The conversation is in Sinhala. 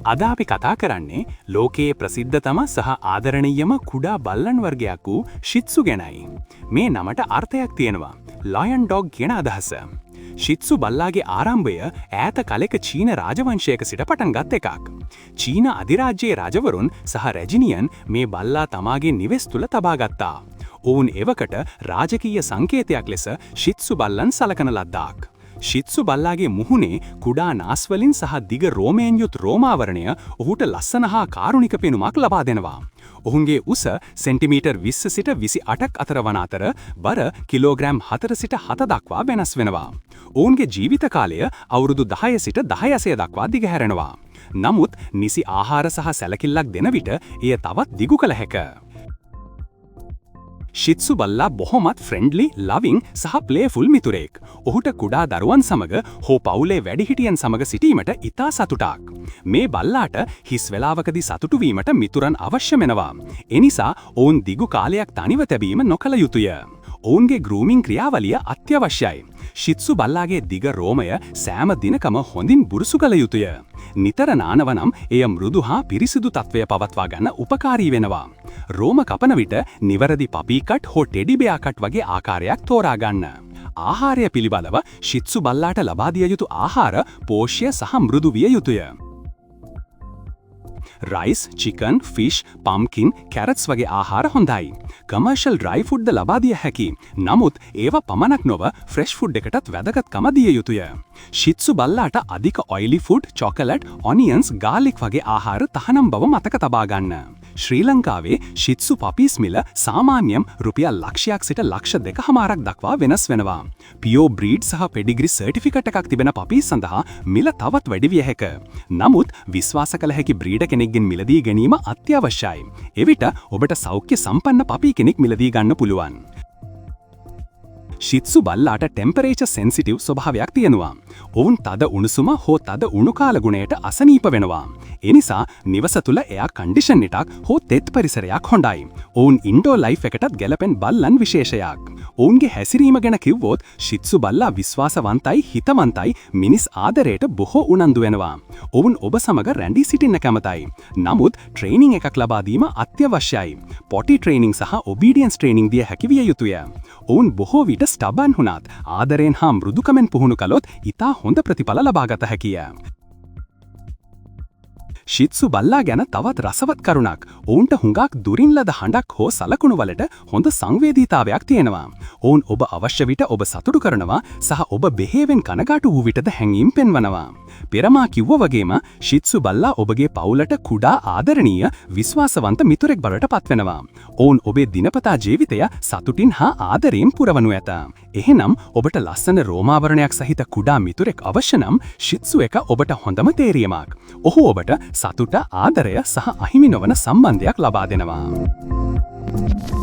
අද අපි කතා කරන්නේ ලෝකයේ ප්‍රසිද්ධතම සහ ආදරණීයම කුඩා බල්ලන් වර්ගයක් වූ ශිත්සු ගැනයි. මේ නමට අර්ථයක් තියෙනවා. ලයන් ඩොග් කියන අදහස. ශිත්සු බල්ලාගේ ආරම්භය ඈත කලෙක චීන රාජවංශයක සිට පටන් ගත් එකක්. චීන අධිරාජ්‍යයේ රජවරුන් සහ රැජිනියන් මේ බල්ලා තමාගේ නිවෙස් තුල තබා ගත්තා. ඔවුන් එවකට රාජකීය සංකේතයක් ලෙස ශිත්සු බල්ලන් සලකන ලද්දාක්. ශිත්සු බල්ලාගේ මුහුණේ කුඩා නාස්වලින් සහ දිග රෝමයෙන් යුත් රෝමාවරණය ඔහුට ලස්සන හා කාරුණික පෙනුමක් ලබා දෙනවා. ඔහුගේ උස සෙන්ටිමීටර් 20 සිට 28ක් අතර වන අතර බර කිලෝග්‍රෑම් 4 සිට 7 දක්වා වෙනස් වෙනවා. ඔවුන්ගේ ජීවිත කාලය අවුරුදු 10 සිට 16 දක්වා දිගහැරෙනවා. නමුත් නිසි ආහාර සහ සැලකිල්ලක් දෙන විට එය තවත් දිගු කළ හැකිය. ශිත්සු බල්ලා බොහොමත් ෆ්‍රෙන්ඩ්ලි, ලවිං සහ ප්ලේෆුල් මිතුරෙක්. ඔහුට කුඩා දරුවන් සමග හෝ පවුලේ වැඩිහිටියන් සමග සිටීමට ඉතා සතුටක්. මේ බල්ලාට හිස් වෙලාවකදී සතුටු වීමට මිතුරන් අවශ්‍ය වෙනවා. එනිසා ඔවුන් දිගු කාලයක් තනිව තැබීම නොකළ යුතුය. ඔවුන්ගේ ගෲමින් ක්‍රියාවලිය අත්‍යවශ්‍යයි. ශිත්සු බල්ලාගේ දිග රෝමය සෑම දිනකම හොඳින් බුරුසු කළ යුතුය. නිතර නානවනම් එය මෘදු හා පිරිසිදු තත්වය පවත්වා ගන්න උපකාරී වෙනවා. රෝම කපන විට නිවැරදි පපී කට් හෝ ටෙඩි බෙයා කට් වගේ ආකාරයක් තෝරා ගන්න. ආහාරය පිළිබඳව ශිත්සු බල්ලාට ලබා දිය යුතු ආහාර පෝෂ්‍ය සහ මෘදු විය යුතුය. රයිස්, චිකන්, ෆිෂ්, පම්කින්, කැරට්ස් වගේ ආහාර හොඳයි. කමර්ෂල් ඩ්‍රයි ෆුඩ්ද ලබා දිය හැකි. නමුත් ඒවා පමණක් නොව ෆ්‍රෙෂ් ෆුඩ් එකටත් වැදගත්කම දිය යුතුය. ශිත්සු බල්ලාට අධික ඔයිලි ෆුඩ්, චොකලට්, ඔනියන්ස්, ගාර්ලික් වගේ ආහාර තහනම් බව මතක තබා ගන්න. ශ්‍රී ලංකාවේ ශිත්සු පපීස් මිල සාමාන්‍යයෙන් රුපියල් ලක්ෂයක් සිට ලක්ෂ 2.5ක් දක්වා වෙනස් වෙනවා. පියෝ බ්‍රීඩ් සහ පෙඩිග්‍රි සර්ටිෆිකට් එකක් තිබෙන පපීස් සඳහා මිල තවත් වැඩි විය හැකිය. නමුත් විශ්වාස කළ හැකි බ්‍රීඩර් කෙනෙක්ගෙන් මිලදී ගැනීම අත්‍යවශ්‍යයි. එවිට ඔබට සෞඛ්‍ය සම්පන්න පපී කෙනෙක් මිලදී ගන්න පුළුවන්. ශිත්සු බල්ලාට ටෙම්පරේචර් සෙන්සිටිව් ස්වභාවයක් තියෙනවා. ඔවුන් තද උණුසුම හෝ තද උණුකාල ගුණයට අසනීප වෙනවා. එනිසා නිවස තුල එයා කන්ඩිෂන් එකක් හෝ තෙත් පරිසරයක් හොඳයි. ඔවුන් ඉන්ඩෝර් ලයිෆ් එකටත් ගැලපෙන බල්ලන් විශේෂයක්. ඔවුන්ගේ හැසිරීම ගැන කිව්වොත් ශිත්සු බල්ලා විශ්වාසවන්තයි, හිතවන්තයි, මිනිස් ආදරයට බොහෝ උනන්දු වෙනවා. ඔවුන් ඔබ සමග රැඳී සිටින්න කැමතයි. නමුත් ට්‍රේනින් එකක් ලබා දීම අත්‍යවශ්‍යයි. පොටි ට්‍රේනින් සහ ඔබීඩියන්ස් ට්‍රේනින් දිය හැකි විය යුතුය. ඔවුන් බොහෝ විට ස්ටබන් වුණත් ආදරයෙන් හා මෘදුකමෙන් පුහුණු කළොත් ඉතා හොඳ ප්‍රතිඵල ලබා ගත හැකිය. ශිත්සු බල්ලා ගැන තවත් රසවත් කරුණක්. ඔවුන්ට හුඟක් දුරින් ලද හඬක් හෝ සලකුණු වලට හොඳ සංවේදීතාවයක් තියෙනවා. ඔවුන් ඔබ අවශ්‍ය විට ඔබ සතුටු කරනවා සහ ඔබ බෙහෙවෙන් කනගාටු වූ විටද හැඟීම් පෙන්වනවා. පෙරමා කිව්ව වගේම ශිත්සු බල්ලා ඔබගේ පවුලට කුඩා ආදරණීය විශ්වාසවන්ත මිතුරෙක් බවට පත්වෙනවා. ඔවුන් ඔබේ දිනපතා ජීවිතය සතුටින් හා ආදරයෙන් පුරවනු ඇත. එහෙනම් ඔබට ලස්සන රෝමාවරණයක් සහිත කුඩා මිතුරෙක් අවශ්‍ය නම් ශිත්සු එක ඔබට හොඳම තේරීමක්. ඔහු ඔබට සතුට, ආදරය සහ අහිමි නොවන සම්බන්ධයක් ලබා දෙනවා.